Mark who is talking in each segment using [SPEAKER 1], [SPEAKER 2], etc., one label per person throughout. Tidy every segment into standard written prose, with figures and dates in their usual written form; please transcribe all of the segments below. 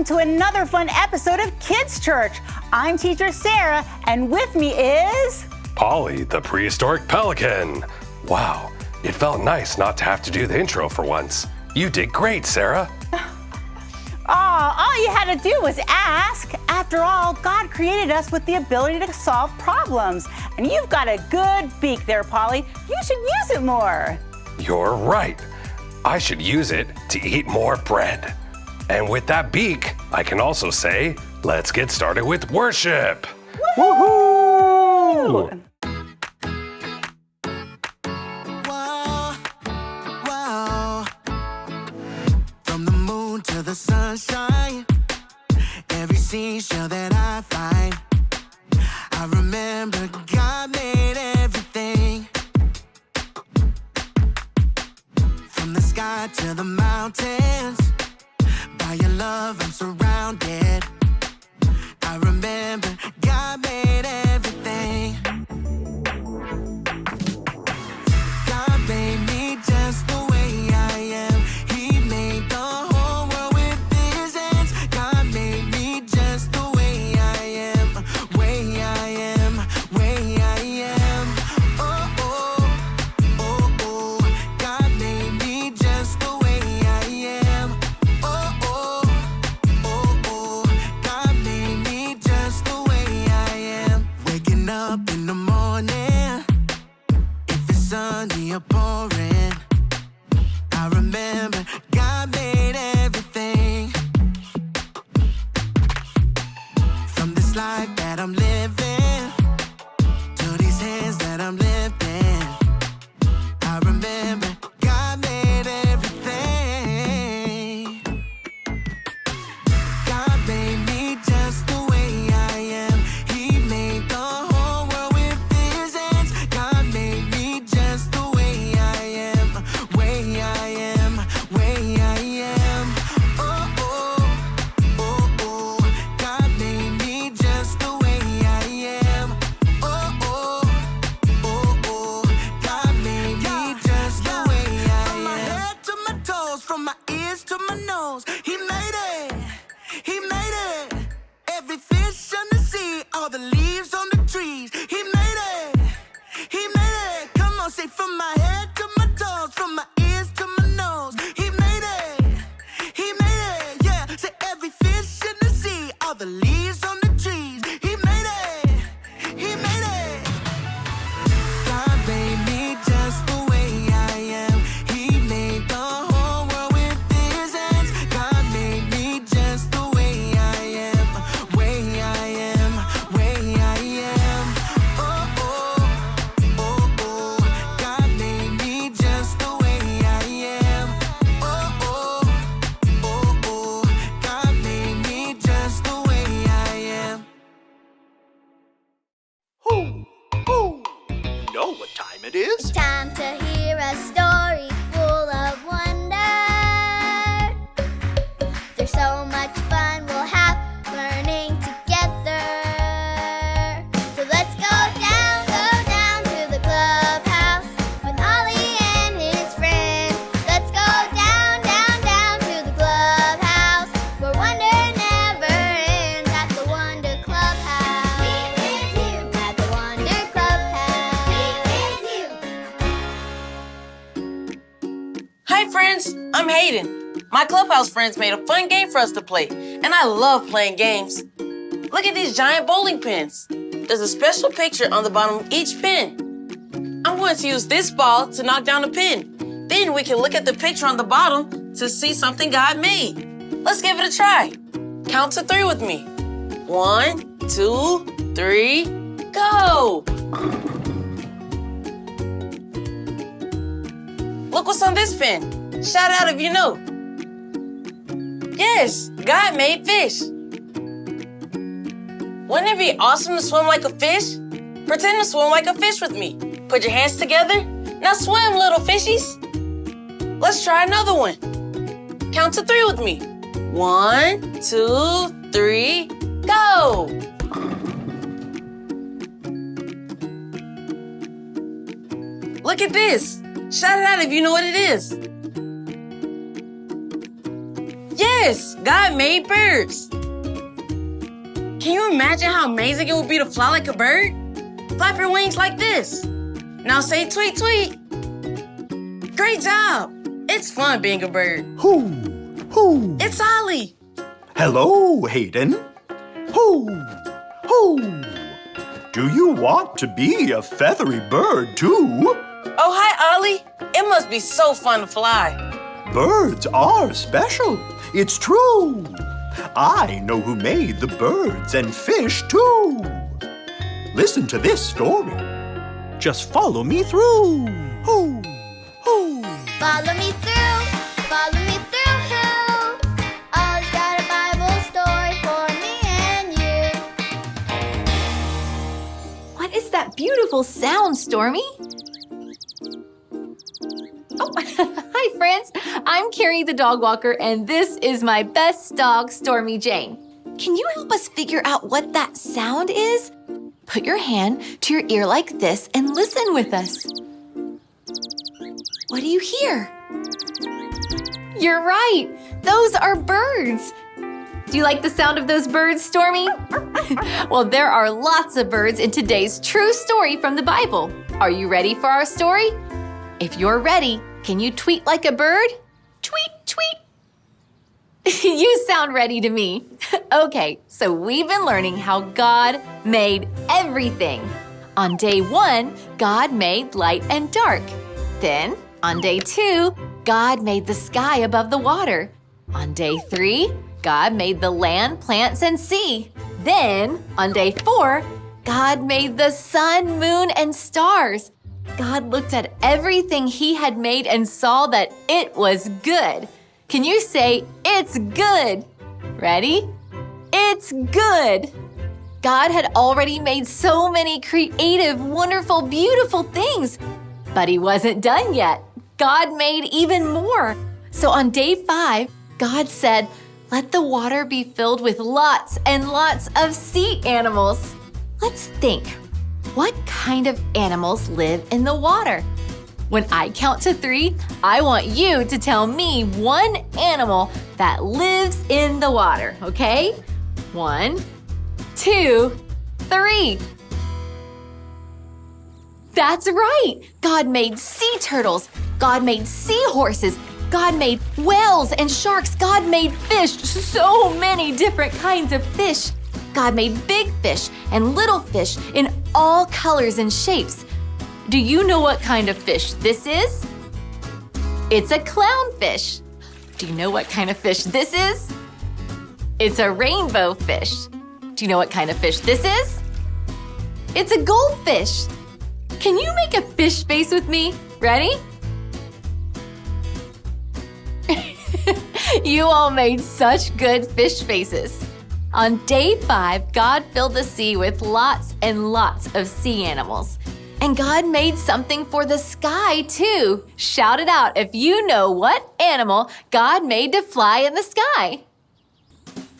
[SPEAKER 1] to another fun episode of Kids Church. I'm teacher Sarah, and with me is...
[SPEAKER 2] Paulie, the prehistoric pelican. Wow, it felt nice not to have to do the intro for once. You did great, Sarah.
[SPEAKER 1] All you had to do was ask. After all, God created us with the ability to solve problems. And you've got a good beak there, Paulie. You should use it more.
[SPEAKER 2] You're right. I should use it to eat more bread. And with that beak, I can also say, let's get started with worship.
[SPEAKER 1] Woohoo!
[SPEAKER 3] Wow. From the moon to the sunshine, every seashell that I find, I remember God made everything. From the sky to the mountains, by your love I'm surrounded. I remember God made everything. God made me just the way I am. He made the whole world with his hands. God made me just the way I am. Way I am, way I am. Oh, oh, oh, oh. God made me just the way I am. Oh, oh, oh, oh. God made me just the way I am. Waking up in the morning, if it's sunny or pouring, I remember God made everything. From this life that I'm living to these hands that I'm lifting, I remember God made everything. God made me just the way I am. He made the whole world with his hands. God made me just the way I am. Way I am, way I am. Oh, oh, oh, oh. God made me just the way I am. Oh, oh, oh, oh. God made me just the way I am. From my head to my toes, from my ears to my nose, He made it. He made it. Every fish on the sea, all the leaves on the trees. He made it. He made it. Come on, say from my head to my toes, from my ears to my nose. He made it. He made it. Yeah. Say every fish in the sea, all the leaves on the trees. He made it. He made it. God made me just the way I am. He made the whole world with his hands. God made me just the way I am. Way I am, way I am. Oh, oh, oh, oh. God made me just the way I am. Oh, oh, oh, oh. God made me just the way I am.
[SPEAKER 4] You know what time it is?
[SPEAKER 5] It's time to hear a story full of wonder. There's so much fun we'll have learning together. So let's go down to the clubhouse with Ollie and his friends. Let's go down to the clubhouse where wonder never ends at the Wonder Clubhouse. Meet with you at the Wonder Clubhouse. Meet with you.
[SPEAKER 6] Hi friends, I'm Hayden. My Clubhouse friends made a fun game for us to play, and I love playing games. Look at these giant bowling pins. There's a special picture on the bottom of each pin. I'm going to use this ball to knock down a pin. Then we can look at the picture on the bottom to see something God made. Let's give it a try. Count to 3 with me. 1, 2, 3, go! Look what's on this pin. Shout out if you know. Yes, God made fish. Wouldn't it be awesome to swim like a fish? Pretend to swim like a fish with me. Put your hands together. Now swim, little fishies. Let's try another one. Count to 3 with me. 1, 2, 3, go! Look at this. Shout it out if you know what it is. this. God made birds. Can you imagine how amazing it would be to fly like a bird? Flap your wings like this. Now say tweet, tweet. Great job. It's fun being a bird.
[SPEAKER 4] Who?
[SPEAKER 6] It's Ollie.
[SPEAKER 4] Hello, Hayden. Who? Do you want to be a feathery bird too?
[SPEAKER 6] Oh, hi, Ollie. It must be so fun to fly.
[SPEAKER 4] Birds are special. It's true. I know who made the birds and fish too. Listen to this story. Just follow me through. Who?
[SPEAKER 5] Follow me through, follow me through, who? Ollie's got a Bible story for me and you.
[SPEAKER 7] What is that beautiful sound, Stormy? Oh, hi, friends. I'm Carrie the dog walker, and this is my best dog, Stormy Jane. Can you help us figure out what that sound is? Put your hand to your ear like this and listen with us. What do you hear? You're right. Those are birds. Do you like the sound of those birds, Stormy? Well, there are lots of birds in today's true story from the Bible. Are you ready for our story? If you're ready, can you tweet like a bird? Tweet, tweet. You sound ready to me. Okay, so we've been learning how God made everything. On day 1, God made light and dark. Then, on day 2, God made the sky above the water. On day 3, God made the land, plants, and sea. Then, on day 4, God made the sun, moon, and stars. God looked at everything He had made and saw that it was good. Can you say, it's good? Ready? It's good. God had already made so many creative, wonderful, beautiful things, but He wasn't done yet. God made even more. So on day 5, God said, let the water be filled with lots and lots of sea animals. Let's think. What kind of animals live in the water? When I count to 3, I want you to tell me one animal that lives in the water, okay? 1, 2, 3. That's right! God made sea turtles. God made seahorses. God made whales and sharks. God made fish, so many different kinds of fish. God made big fish and little fish in all colors and shapes. Do you know what kind of fish this is? It's a clownfish. Do you know what kind of fish this is? It's a rainbow fish. Do you know what kind of fish this is? It's a goldfish. Can you make a fish face with me? Ready? You all made such good fish faces. On day 5, God filled the sea with lots and lots of sea animals. And God made something for the sky too. Shout it out if you know what animal God made to fly in the sky.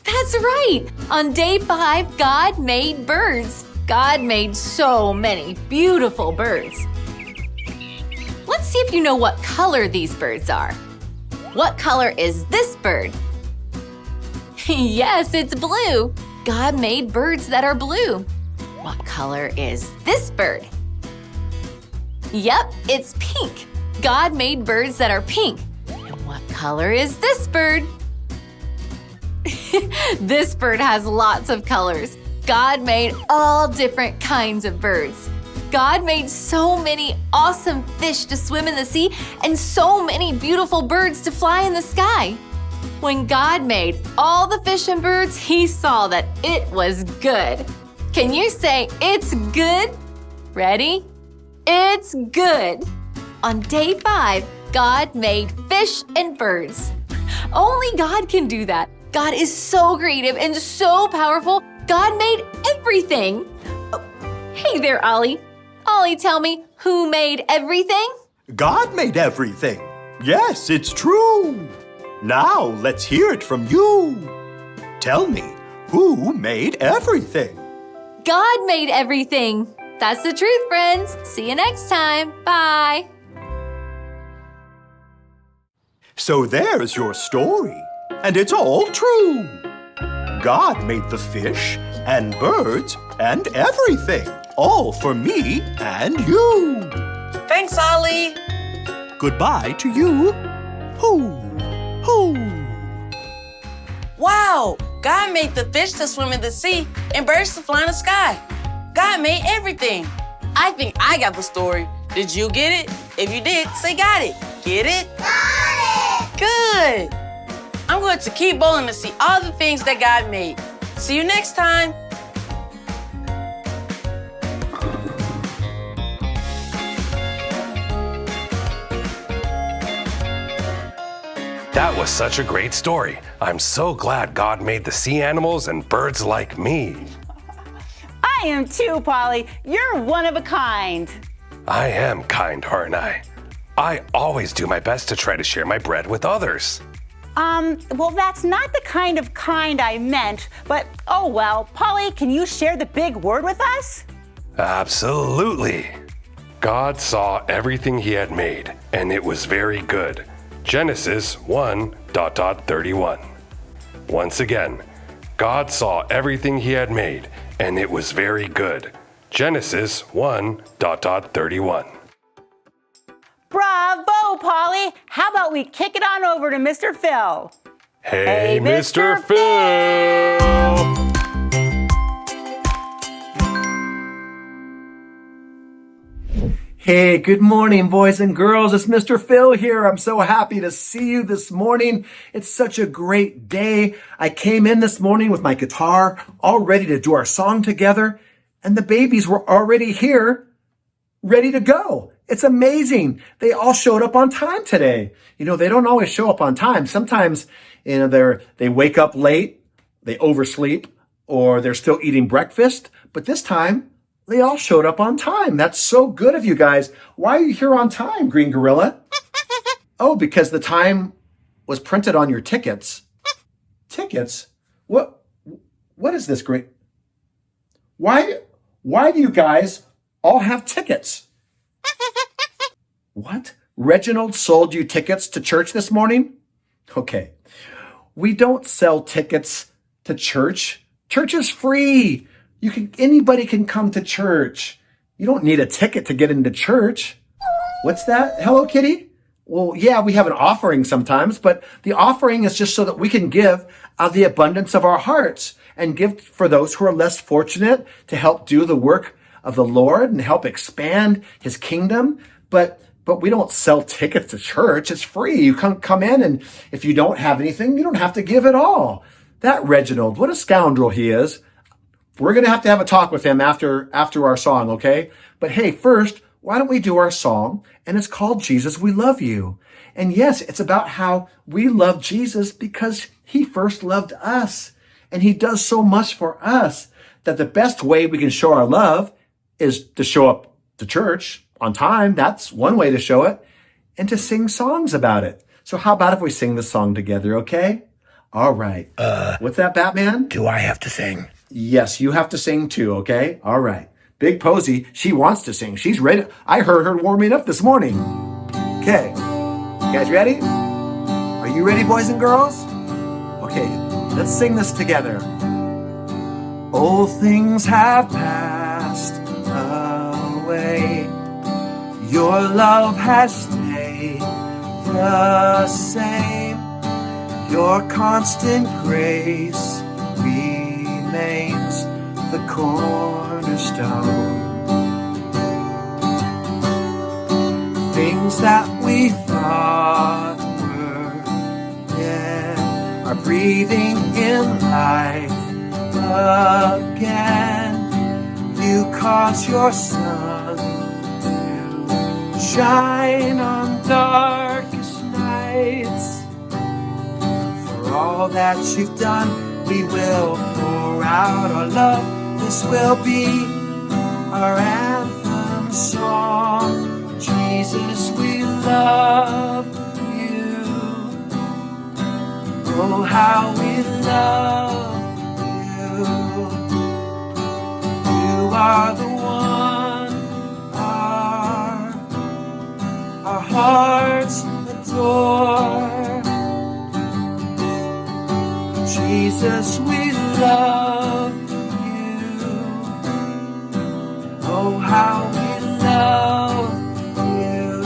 [SPEAKER 7] That's right. On day 5, God made birds. God made so many beautiful birds. Let's see if you know what color these birds are. What color is this bird? Yes, it's blue. God made birds that are blue. What color is this bird? Yep, it's pink. God made birds that are pink. And what color is this bird? This bird has lots of colors. God made all different kinds of birds. God made so many awesome fish to swim in the sea and so many beautiful birds to fly in the sky. When God made all the fish and birds, He saw that it was good. Can you say, it's good? Ready? It's good. On day 5, God made fish and birds. Only God can do that. God is so creative and so powerful. God made everything. Oh, hey there, Ollie. Ollie, tell me, who made everything?
[SPEAKER 4] God made everything. Yes, it's true. Now let's hear it from you. Tell me, who made everything?
[SPEAKER 7] God made everything. That's the truth, friends. See you next time. Bye.
[SPEAKER 4] So there's your story. and it's all true. God made the fish and birds and everything, all for me and you.
[SPEAKER 6] Thanks, Ollie.
[SPEAKER 4] Goodbye to you. Hoo, hoo.
[SPEAKER 6] Wow, God made the fish to swim in the sea and birds to fly in the sky. God made everything. I think I got the story. Did you get it? If you did, say got it. Get it?
[SPEAKER 5] Got it!
[SPEAKER 6] Good. I'm going to keep bowling to see all the things that God made. See you next time.
[SPEAKER 2] That was such a great story. I'm so glad God made the sea animals and birds like me.
[SPEAKER 1] I am too, Paulie. You're one of a kind.
[SPEAKER 2] I am kind, aren't I? I always do my best to try to share my bread with others.
[SPEAKER 1] Well, that's not the kind of kind I meant, but oh well. Paulie, can you share the big word with us?
[SPEAKER 2] Absolutely. God saw everything he had made, and it was very good. Genesis 1:31. Once again, God saw everything he had made, and it was very good. Genesis 1:31.
[SPEAKER 1] Bravo, Paulie. How about we kick it on over to Mr. Phil?
[SPEAKER 2] Hey,
[SPEAKER 1] Mr.
[SPEAKER 2] Mr. Phil!
[SPEAKER 8] Hey, good morning, boys and girls. It's Mr. Phil here. I'm so happy to see you this morning. It's such a great day. I came in this morning with my guitar, all ready to do our song together, and the babies were already here, ready to go. It's amazing. They all showed up on time today. You know, they don't always show up on time. Sometimes, they wake up late, they oversleep, or they're still eating breakfast. But this time, they all showed up on time. That's so good of you guys. Why are you here on time, Green Gorilla? Oh, because the time was printed on your tickets. Tickets? What is this, Green? Why do you guys all have tickets? What? Reginald sold you tickets to church this morning? Okay. We don't sell tickets to church. Church is free. Anybody can come to church. You don't need a ticket to get into church. What's that? Hello, Kitty? Well, yeah, we have an offering sometimes, but the offering is just so that we can give out of the abundance of our hearts and give for those who are less fortunate to help do the work of the Lord and help expand his kingdom. But we don't sell tickets to church. It's free. You come in, and if you don't have anything, you don't have to give at all. That Reginald, what a scoundrel he is. We're going to have a talk with him after our song, okay? But hey, first, why don't we do our song? And it's called Jesus, We Love You. And yes, it's about how we love Jesus because he first loved us. And he does so much for us that the best way we can show our love is to show up to church on time. That's one way to show it. And to sing songs about it. So how about if we sing the song together, okay? All right. What's that, Batman?
[SPEAKER 9] Do I have to sing?
[SPEAKER 8] Yes, you have to sing too, okay? All right. Big Posy, she wants to sing. She's ready. I heard her warming up this morning. Okay. You guys ready? Are you ready, boys and girls? Okay, let's sing this together. Old things have passed away. Your love has stayed the same. Your constant grace remains the cornerstone. Things that we thought were dead are breathing in life again. You cause your sun to shine on darkest nights. For all that you've done, we will pour out our love. This will be our anthem song. Jesus, we love you. Oh, how we love you. You are the one our hearts adore.
[SPEAKER 3] Jesus, we love you. Oh, how we love you.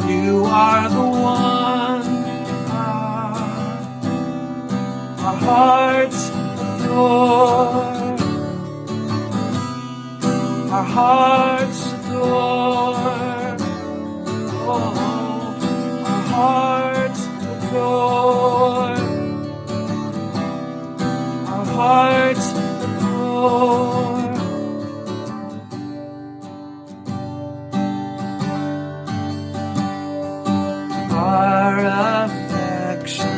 [SPEAKER 3] You are the one our hearts adore. Our hearts adore. Oh, our hearts adore. Our hearts adore. Our affection,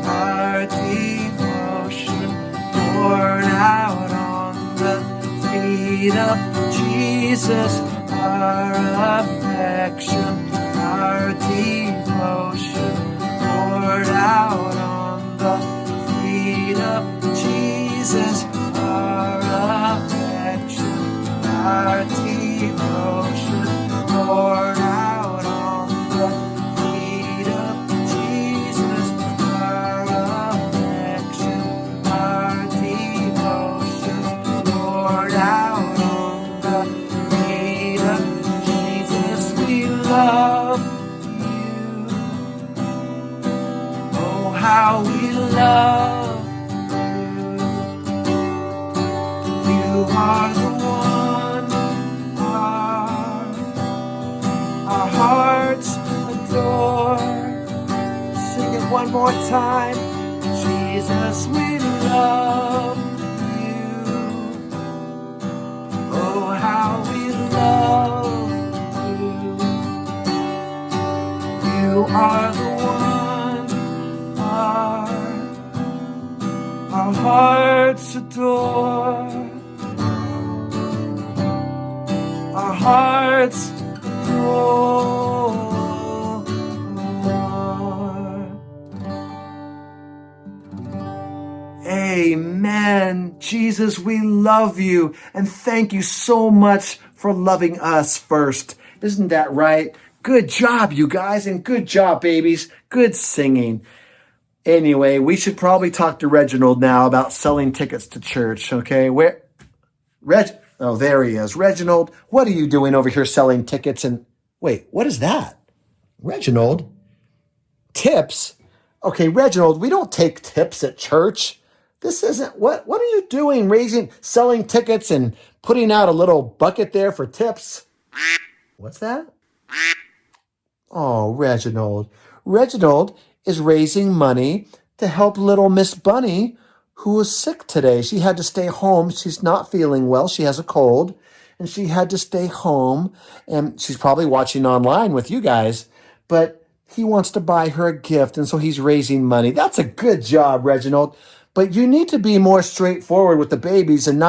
[SPEAKER 3] our devotion poured out on the feet of Jesus. Our affection, our devotion poured out on the feet of Jesus. Our affection, our devotion poured out on the feet of Jesus. Our affection, our devotion poured out on the feet of Jesus. We love you. Oh, how we love you. You are the one our hearts adore. Sing it one more time. Jesus, we love you. Oh, how we love you. You are the one our hearts adore. Our hearts adore. Amen. Jesus, we love you, and thank you so much for loving us first. Isn't that right? Good job, you guys, and good job, babies. Good singing. Anyway, we should probably talk to Reginald now about selling tickets to church, okay? Oh, there he is. Reginald, what are you doing over here selling tickets? And wait, what is that? Reginald? Tips? Okay, Reginald, we don't take tips at church. This isn't, what are you doing, selling tickets and putting out a little bucket there for tips? What's that? Oh, Reginald. Reginald is raising money to help little Miss Bunny, who was sick today. She had to stay home. She's not feeling well. She has a cold, and she had to stay home. And she's probably watching online with you guys. But he wants to buy her a gift, and so he's raising money. That's a good job, Reginald. But you need to be more straightforward with the babies and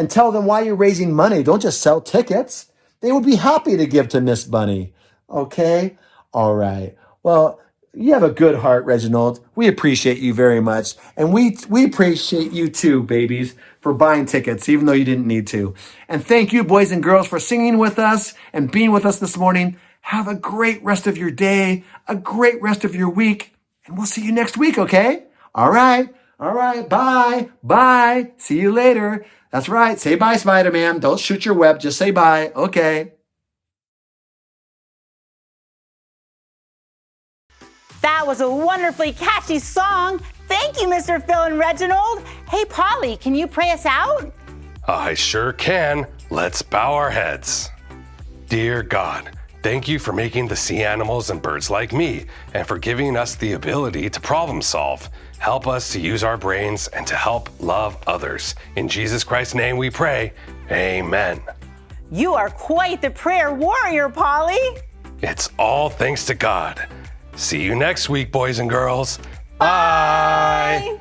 [SPEAKER 3] tell them why you're raising money. Don't just sell tickets. They would be happy to give to Miss Bunny. Okay? All right. Well, you have a good heart, Reginald. We appreciate you very much. And we appreciate you too, babies, for buying tickets, even though you didn't need to. And thank you, boys and girls, for singing with us and being with us this morning. Have a great rest of your day, a great rest of your week, and we'll see you next week, okay? All right. Bye. Bye. See you later. That's right. Say bye, Spider-Man. Don't shoot your web. Just say bye. Okay.
[SPEAKER 1] That was a wonderfully catchy song. Thank you, Mr. Phil and Reginald. Hey, Paulie, can you pray us out?
[SPEAKER 2] I sure can. Let's bow our heads. Dear God, thank you for making the sea animals and birds like me, and for giving us the ability to problem solve. Help us to use our brains and to help love others. In Jesus Christ's name we pray. Amen.
[SPEAKER 1] You are quite the prayer warrior, Paulie.
[SPEAKER 2] It's all thanks to God. See you next week, boys and girls. Bye.